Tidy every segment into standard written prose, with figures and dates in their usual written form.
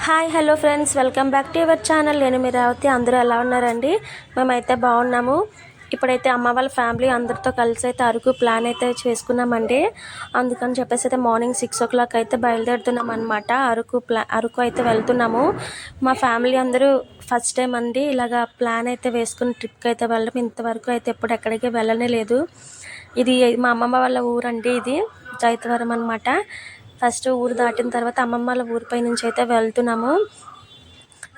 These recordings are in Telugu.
Hi hello friends, welcome back to your channel. నేను మీ రేవతి. అందరూ ఎలా ఉన్నారండి? మేమైతే బాగున్నాము. ఇప్పుడైతే అమ్మ వాళ్ళ ఫ్యామిలీ అందరితో కలిసి అయితే అరకు ప్లాన్ అయితే చేసుకున్నామండి. అందుకని చెప్పేసి అయితే మార్నింగ్ 6 o'clock అయితే బయలుదేరుతున్నాం అనమాట. అరకు అయితే వెళ్తున్నాము. మా ఫ్యామిలీ అందరూ ఫస్ట్ టైం అండి ఇలాగా ప్లాన్ అయితే వేసుకుని ట్రిప్కి అయితే వెళ్ళడం. ఇంతవరకు అయితే ఎప్పుడు ఎక్కడికి వెళ్ళనే లేదు. ఇది మా అమ్మమ్మ వాళ్ళ ఊరండి. ఇది జైతవరం అనమాట. ఫస్ట్ ఊరు దాటిన తర్వాత అమ్మమ్మ వాళ్ళ ఊరిపై నుంచి అయితే వెళ్తున్నాము.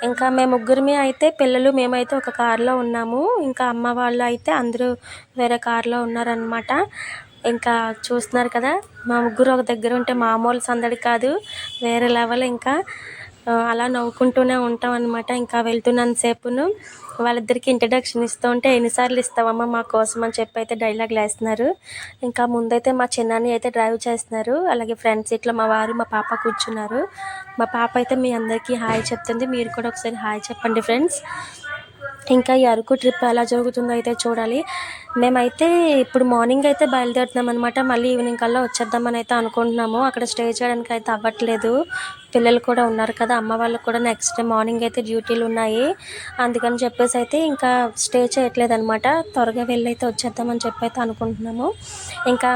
ఇంకా మేము ముగ్గురమే అయితే పిల్లలు మేమైతే ఒక కారులో ఉన్నాము. ఇంకా అమ్మ వాళ్ళు అయితే అందరూ వేరే కారులో ఉన్నారనమాట. ఇంకా చూస్తున్నారు కదా, మా ముగ్గురు ఒక దగ్గర ఉంటే మామూలు సందడి కాదు, వేరే లెవెల్. ఇంకా అలా నవ్వుకుంటూనే ఉంటాం అనమాట. ఇంకా వెళ్తున్నంతసేపును వాళ్ళిద్దరికి ఇంట్రడక్షన్ ఇస్తూ ఉంటే, ఎన్నిసార్లు ఇస్తావమ్మా మా కోసం అని చెప్పి అయితే డైలాగులు వేస్తున్నారు. ఇంకా ముందైతే మా చిన్నాన్ని అయితే డ్రైవ్ చేస్తున్నారు. అలాగే ఫ్రంట్ సీట్లో మా వారు మా పాప కూర్చున్నారు. మా పాప అయితే మీ అందరికీ హాయ్ చెప్తుంది. మీరు కూడా ఒకసారి హాయ్ చెప్పండి ఫ్రెండ్స్. ఇంకా ఈ అరకు ట్రిప్ ఎలా జరుగుతుందో అయితే చూడాలి. మేమైతే ఇప్పుడు మార్నింగ్ అయితే బయలుదేరుతున్నాం అనమాట. మళ్ళీ ఈవినింగ్ కల్లా వచ్చేద్దామని అయితే అనుకుంటున్నాము. అక్కడ స్టే చేయడానికి అయితే అవ్వట్లేదు. పిల్లలు కూడా ఉన్నారు కదా, అమ్మ వాళ్ళకు కూడా నెక్స్ట్ డే మార్నింగ్ అయితే డ్యూటీలు ఉన్నాయి. అందుకని చెప్పేసి అయితే ఇంకా స్టే చేయట్లేదు అనమాట. త్వరగా వెళ్ళి అయితే వచ్చేద్దామని చెప్పి అయితే అనుకుంటున్నాము. ఇంకా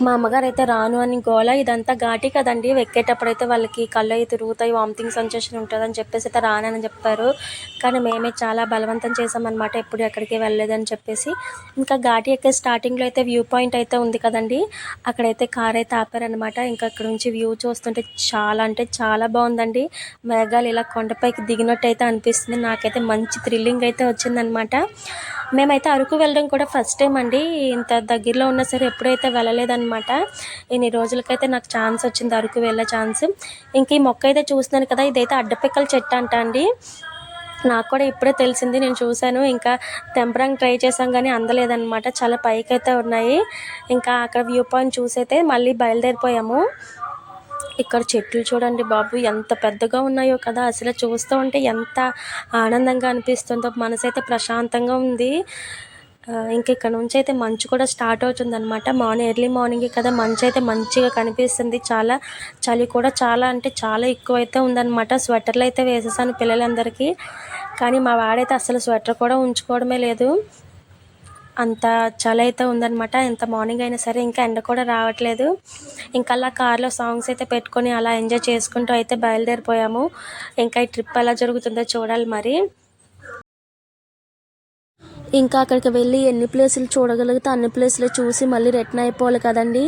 మా అమ్మగారు అయితే రాను అని గోల. ఇదంతా ఘాటి కదండి, ఎక్కేటప్పుడు అయితే వాళ్ళకి కళ్ళు అయితే తిరుగుతాయి, వామిటింగ్ సెన్సేషన్ ఉంటుందని చెప్పేసి అయితే రానని చెప్పారు. కానీ మేమే చాలా బలవంతం చేసామన్నమాట, ఎప్పుడు ఎక్కడికి వెళ్ళలేదని చెప్పేసి. ఇంకా ఘాటి ఎక్కే స్టార్టింగ్లో అయితే వ్యూ పాయింట్ అయితే ఉంది కదండి, అక్కడైతే కార్ అయితే ఆపారనమాట. ఇంకా అక్కడ నుంచి వ్యూ చూస్తుంటే చాలా అంటే చాలా బాగుందండి. మేఘాలు ఇలా కొండపైకి దిగినట్టు అయితే అనిపిస్తుంది. నాకైతే మంచి థ్రిల్లింగ్ అయితే వచ్చిందనమాట. మేమైతే అరకు వెళ్ళడం కూడా ఫస్ట్ టైం అండి. ఇంత దగ్గరలో ఉన్నా సరే ఎప్పుడైతే వెళ్ళలేదన్నమాట. ఇన్ని రోజులకైతే నాకు ఛాన్స్ వచ్చింది అరకు వెళ్ళే ఛాన్స్. ఇంక ఈ మొక్క అయితే చూస్తున్నాను కదా, ఇదైతే అడ్డపిక్కల చెట్టు అంట అండి. నాకు కూడా ఇప్పుడే తెలిసింది, నేను చూశాను. ఇంకా తెంపడానికి ట్రై చేసాం కానీ అందలేదన్నమాట, చాలా పైకైతే ఉన్నాయి. ఇంకా అక్కడ వ్యూ పాయింట్ చూసైతే మళ్ళీ బయలుదేరిపోయాము. ఇక్కడ చెట్లు చూడండి బాబు, ఎంత పెద్దగా ఉన్నాయో కదా. అసలు చూస్తూ ఉంటే ఎంత ఆనందంగా అనిపిస్తుందో, మనసు అయితే ప్రశాంతంగా ఉంది. ఇంక ఇక్కడ నుంచి అయితే మంచు కూడా స్టార్ట్ అవుతుంది అనమాట. ఎర్లీ మార్నింగే కదా, మంచు అయితే మంచిగా కనిపిస్తుంది. చాలా చలి కూడా చాలా అంటే చాలా ఎక్కువ అయితే ఉందన్నమాట. స్వెటర్లు అయితే వేసేసాను పిల్లలందరికీ. కానీ మా వాడైతే అసలు స్వెటర్ కూడా ఉంచుకోవడమే లేదు, అంత చలి అయితే ఉందన్నమాట. ఎంత మార్నింగ్ అయినా సరే ఇంకా ఎండ కూడా రావట్లేదు. ఇంకా అలా కార్లో సాంగ్స్ అయితే పెట్టుకొని అలా ఎంజాయ్ చేసుకుంటూ అయితే బయలుదేరిపోయాము. ఇంకా ఈ ట్రిప్ ఎలా జరుగుతుందో చూడాలి మరి. ఇంకా అక్కడికి వెళ్ళి ఎన్ని ప్లేసులు చూడగలిగితే అన్ని ప్లేసులు చూసి మళ్ళీ రిటర్న్ అయిపోవాలి కదండి.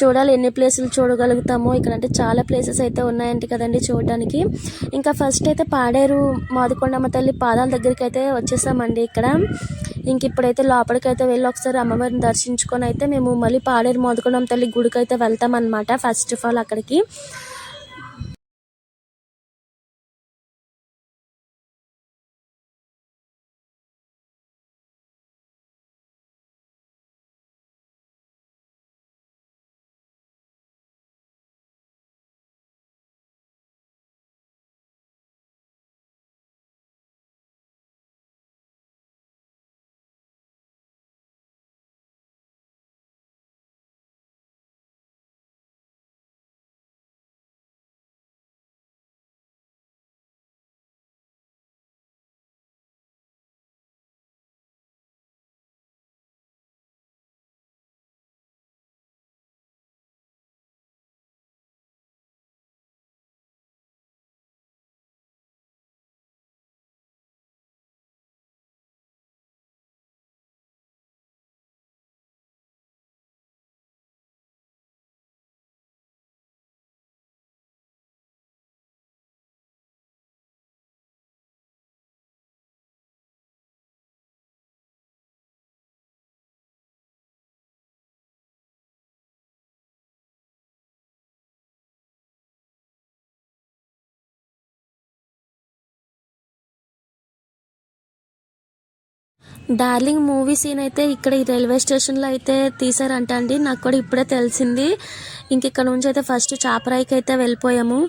చూడాలి ఎన్ని ప్లేసులు చూడగలుగుతామో. ఇక్కడ అంటే చాలా ప్లేసెస్ అయితే ఉన్నాయంట కదండి చూడడానికి. ఇంకా ఫస్ట్ అయితే పాడేరు మాదికొండమ్మ తల్లి పాదాల దగ్గరికి అయితే వచ్చేసామండి ఇక్కడ. ఇంక ఇప్పుడైతే లోపలికి అయితే వెళ్ళి ఒకసారి అమ్మవారిని దర్శించుకొని అయితే మేము మళ్ళీ పాడేరు మాదికొండమ్మ తల్లి గుడికి అయితే వెళ్తామన్నమాట. ఫస్ట్ ఆఫ్ ఆల్ అక్కడికి డార్లింగ్ మూవీ సీన్ అయితే ఇక్కడ ఈ రైల్వే స్టేషన్లో అయితే తీసారంట అండి. నాకు కూడా ఇప్పుడే తెలిసింది. ఇంక ఇక్కడ నుంచి అయితే ఫస్ట్ చాపరాయికి అయితే వెళ్ళిపోయాము.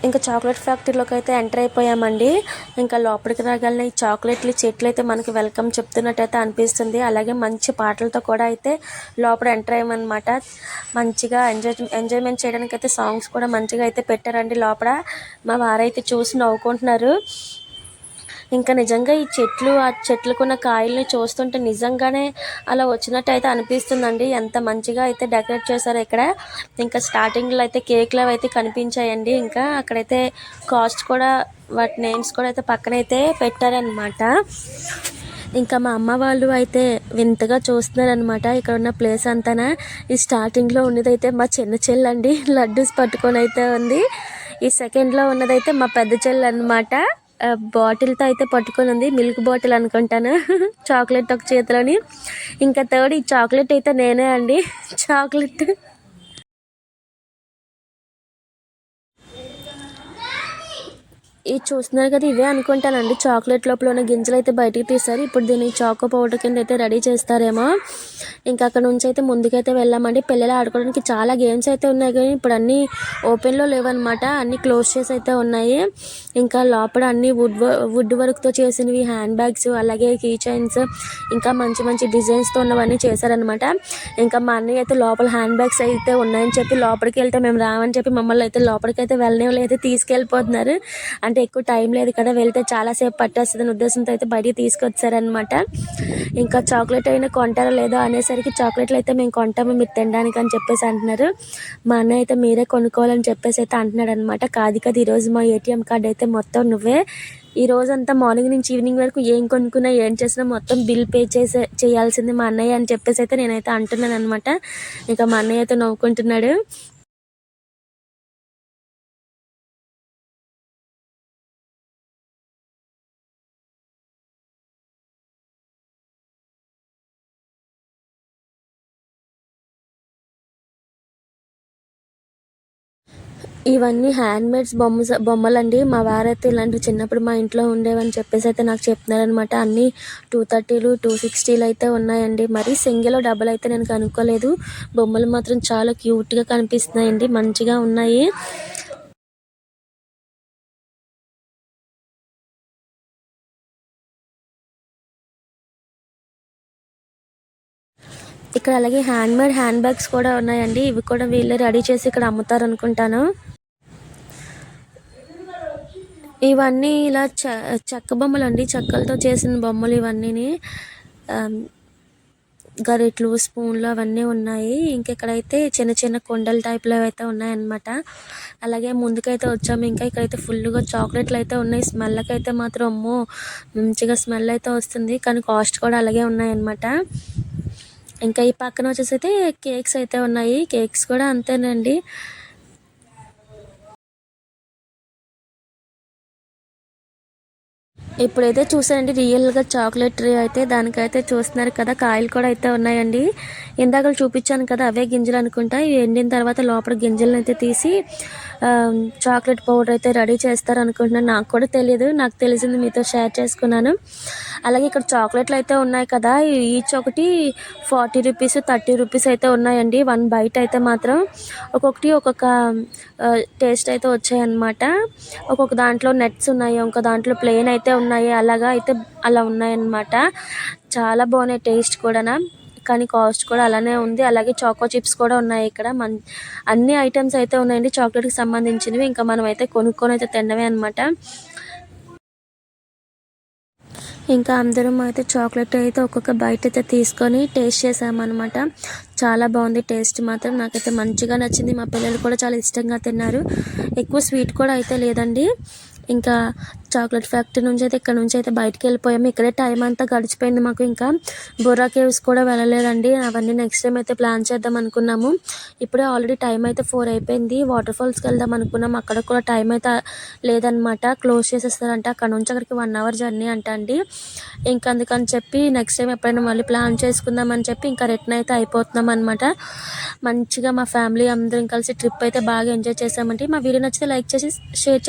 ఇంకా చాక్లెట్ ఫ్యాక్టరీలోకి అయితే ఎంటర్ అయిపోయామండి. ఇంకా లోపలికి రాగానే ఈ చాక్లెట్లు చెట్లు అయితే మనకి వెల్కమ్ చెప్తున్నట్టయితే అనిపిస్తుంది. అలాగే మంచి పాటలతో కూడా అయితే లోపల ఎంటర్ అయ్యామన్నమాట. మంచిగా ఎంజాయ్మెంట్ చేయడానికి అయితే సాంగ్స్ కూడా మంచిగా అయితే పెట్టారండి లోపల. మా వారైతే చూసి నవ్వుకుంటున్నారు. ఇంకా నిజంగా ఈ చెట్లు ఆ చెట్లకున్న కాయల్ని చూస్తుంటే నిజంగానే అలా వచ్చినట్టు అయితే అనిపిస్తుందండి. ఎంత మంచిగా అయితే డెకరేట్ చేశారో ఇక్కడ. ఇంకా స్టార్టింగ్లో అయితే కేక్లు అవి అయితే కనిపించాయండి. ఇంకా అక్కడైతే కాస్ట్ కూడా వాటి నేమ్స్ కూడా అయితే పక్కనైతే పెట్టారనమాట. ఇంకా మా అమ్మ వాళ్ళు అయితే వింతగా చూస్తున్నారనమాట. ఇక్కడ ఉన్న ప్లేస్ అంతానా. ఈ స్టార్టింగ్లో ఉన్నదైతే మా చిన్న చెల్లండి, లడ్డూస్ పట్టుకొని అయితే ఉంది. ఈ సెకండ్లో ఉన్నదైతే మా పెద్ద చెల్లి అనమాట. బాటిల్తో అయితే పట్టుకొని ఉంది, మిల్క్ బాటిల్ అనుకుంటాను. చాక్లెట్ ఒక చేతిలోని. ఇంకా థర్డ్ ఈ చాక్లెట్ అయితే నేనే అండి. చాక్లెట్ ఇది చూస్తున్నారు కదా, ఇవే అనుకుంటానండి. చాక్లెట్ లోపల ఉన్న గింజలు అయితే బయటికి తీస్తారు. ఇప్పుడు దీన్ని చాకో పౌడర్ కింద అయితే రెడీ చేస్తారేమో. ఇంకా అక్కడ నుంచి అయితే ముందుకైతే వెళ్ళామండి. పిల్లలు ఆడుకోవడానికి చాలా గేమ్స్ అయితే ఉన్నాయి, కానీ ఇప్పుడు అన్నీ ఓపెన్లో లేవన్నమాట. అన్నీ క్లోజ్ చేసి అయితే ఉన్నాయి. ఇంకా లోపల అన్ని వుడ్ వర్క్తో చేసినవి హ్యాండ్ బ్యాగ్స్, అలాగే కీ చైన్స్, ఇంకా మంచి మంచి డిజైన్స్తో ఉన్నవన్నీ చేశారనమాట. ఇంకా మా అన్నయ్య అయితే లోపల హ్యాండ్ బ్యాగ్స్ అయితే ఉన్నాయని చెప్పి లోపలికి వెళ్తే మేము రామని చెప్పి మమ్మల్ని అయితే లోపలికి అయితే వెళ్ళనివ్వలేదు, అయితే తీసుకెళ్ళిపోతున్నారు. అంటే ఎక్కువ టైం లేదు కదా, వెళ్తే చాలాసేపు పట్టేస్తుందని ఉద్దేశంతో అయితే బయటికి తీసుకొచ్చారనమాట. ఇంకా చాక్లెట్ అయినా కొంటారో లేదో అనేసరికి చాక్లెట్లు అయితే మేము కొంటాము మీరు తినడానికి అని చెప్పేసి అంటున్నారు. మా అన్నయ్య అయితే మీరే కొనుక్కోవాలని చెప్పేసి అయితే అంటున్నాడు అనమాట. కాదు కదా, ఈరోజు మా ఏటీఎం కార్డ్ అయితే మొత్తం నువ్వే, ఈ రోజంతా మార్నింగ్ నుంచి ఈవినింగ్ వరకు ఏం కొనుక్కున్నా ఏం చేసినా మొత్తం బిల్ పే చేయాల్సింది మా అన్నయ్య అని చెప్పేసి అయితే నేనైతే అంటున్నాను అనమాట. ఇంకా మా అన్నయ్య అయితే నవ్వుకుంటున్నాడు. ఇవన్నీ హ్యాండ్మేడ్స్ బొమ్మలండి. మా వారైతే ఇలాంటివి చిన్నప్పుడు మా ఇంట్లో ఉండేవని చెప్పేసి అయితే నాకు చెప్తున్నారనమాట. అన్నీ 230లు 260లు అయితే ఉన్నాయండి. మరి సింగిల్ డబుల్ అయితే నేను కనుక్కోలేదు. బొమ్మలు మాత్రం చాలా క్యూట్గా కనిపిస్తున్నాయండి, మంచిగా ఉన్నాయి. ఇక్కడ అలాగే హ్యాండ్మేడ్ హ్యాండ్ బ్యాగ్స్ కూడా ఉన్నాయండి. ఇవి కూడా వీళ్ళే రెడీ చేసి ఇక్కడ అమ్ముతారు అనుకుంటాను. ఇవన్నీ ఇలా చెక్క బొమ్మలు అండి, చెక్కలతో చేసిన బొమ్మలు ఇవన్నీని. గరిట్లు, స్పూన్లు అవన్నీ ఉన్నాయి. ఇంకెక్కడైతే చిన్న చిన్న కొండల టైప్లో అయితే ఉన్నాయన్నమాట. అలాగే ముందుకైతే వచ్చాము. ఇంకా ఇక్కడైతే ఫుల్గా చాక్లెట్లు అయితే ఉన్నాయి. స్మెల్కి అయితే మాత్రం అమ్మో మంచిగా స్మెల్ అయితే వస్తుంది, కానీ కాస్ట్ కూడా అలాగే ఉన్నాయన్నమాట. ఇంకా ఈ పక్కన వచ్చేసి అయితే కేక్స్ అయితే ఉన్నాయి. కేక్స్ కూడా అంతేనండి. ఇప్పుడైతే చూసానండి రియల్గా చాక్లెట్ ట్రీ అయితే, దానికైతే చూస్తున్నారు కదా కాయలు కూడా అయితే ఉన్నాయండి. ఇందాక చూపించాను కదా అవే గింజలు అనుకుంటా. ఇవి ఎండిన తర్వాత లోపల గింజలను అయితే తీసి చాక్లెట్ పౌడర్ అయితే రెడీ చేస్తారు అనుకుంటున్నాను. నాకు కూడా తెలియదు, నాకు తెలిసింది మీతో షేర్ చేసుకున్నాను. అలాగే ఇక్కడ చాక్లెట్లు అయితే ఉన్నాయి కదా, ఈచ్ ఒకటి 40 రూపీస్ 30 రూపీస్ అయితే ఉన్నాయండి. వన్ బైట్ అయితే మాత్రం ఒక్కొక్కటి ఒక్కొక్క టేస్ట్ అయితే వచ్చాయన్నమాట. ఒక్కొక్క దాంట్లో నట్స్ ఉన్నాయి, ఇంకో దాంట్లో ప్లెయిన్ అయితే ఉన్నాయి. అలాగా అయితే అలా ఉన్నాయన్నమాట. చాలా బాగున్నాయి టేస్ట్ కూడా, కానీ కాస్ట్ కూడా అలానే ఉంది. అలాగే చాకో చిప్స్ కూడా ఉన్నాయి ఇక్కడ. అన్ని ఐటమ్స్ అయితే ఉన్నాయండి చాక్లెట్కి సంబంధించినవి. ఇంకా మనం అయితే కొనుక్కొని అయితే తినవే అనమాట. ఇంకా అందరం అయితే చాక్లెట్ అయితే ఒక్కొక్క బైట్ అయితే తీసుకొని టేస్ట్ చేసామన్నమాట. చాలా బాగుంది టేస్ట్ మాత్రం, నాకైతే మంచిగా నచ్చింది. మా పిల్లలు కూడా చాలా ఇష్టంగా తిన్నారు. ఎక్కువ స్వీట్ కూడా అయితే లేదండి. ఇంకా చాక్లెట్ ఫ్యాక్టరీ నుంచి అయితే ఇక్కడ నుంచి అయితే బయటకు వెళ్ళిపోయాము. ఇక్కడే టైం అంతా గడిచిపోయింది మాకు. ఇంకా బొర్రా కేవ్స్ కూడా వెళ్ళలేదండి, అవన్నీ నెక్స్ట్ టైం అయితే ప్లాన్ చేద్దాం అనుకున్నాము. ఇప్పుడే ఆల్రెడీ టైం అయితే 4 అయిపోయింది. వాటర్ ఫాల్స్కి వెళ్దాం అనుకున్నాం, అక్కడ కూడా టైం అయితే లేదనమాట, క్లోజ్ చేసేస్తారంట. అక్కడ నుంచి అక్కడికి 1 అవర్ జర్నీ అంట అండి. ఇంకా అందుకని చెప్పి నెక్స్ట్ టైం ఎప్పుడైనా మళ్ళీ ప్లాన్ చేసుకుందామని చెప్పి ఇంకా రిటర్న్ అయితే అయిపోతున్నాం అనమాట. మంచిగా మా ఫ్యామిలీ అందరం కలిసి ట్రిప్ అయితే బాగా ఎంజాయ్ చేసామండి. మా వీడియో నచ్చితే లైక్ చేసి షేర్ చేసి